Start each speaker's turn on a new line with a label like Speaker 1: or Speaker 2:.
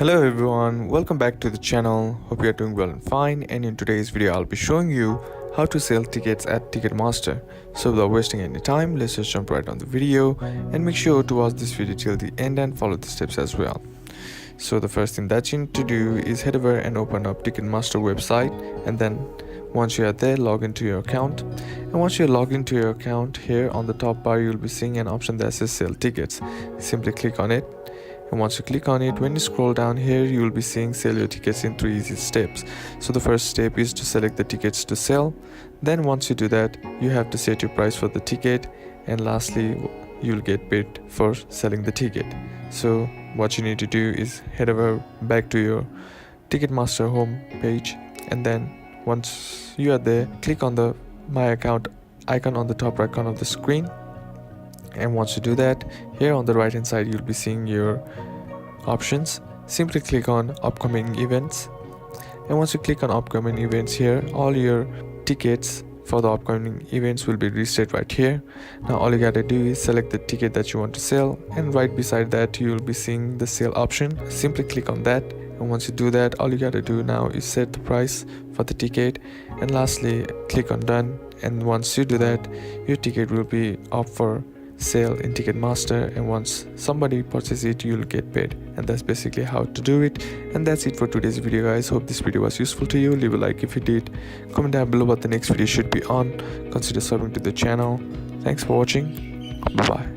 Speaker 1: Hello everyone, welcome back to the channel. Hope you are doing well and fine, and in today's video I'll be showing you how to sell tickets at Ticketmaster. So without wasting any time, let's just jump right on the video and make sure to watch this video till the end and follow the steps as well. So the first thing that you need to do is head over and open up Ticketmaster website, and then once you are there, log into your account. And once you're logged into your account, here on the top bar you'll be seeing an option that says sell tickets. Simply click on it. And once you click on it, when you scroll down here, you will be seeing sell your tickets in 3 easy steps. So the first step is to select the tickets to sell. Then once you do that, you have to set your price for the ticket, and lastly you'll get paid for selling the ticket. So what you need to do is head over back to your Ticketmaster home page, and then once you are there, click on the my account icon on the top right corner of the screen. And once you do that, here on the right hand side you'll be seeing your options. Simply click on upcoming events, and once you click on upcoming events, here all your tickets for the upcoming events will be listed right here. Now all you gotta do is select the ticket that you want to sell, and right beside that you will be seeing the sale option. Simply click on that, and once you do that, all you gotta do now is set the price for the ticket, and lastly click on done. And once you do that, your ticket will be up for sale in Ticketmaster, and once somebody purchases it, you'll get paid. And that's basically how to do it. And that's it for today's video, guys. Hope this video was useful to you. Leave a like if you did, comment down below what the next video should be on, consider subbing to the channel. Thanks for watching. Bye bye.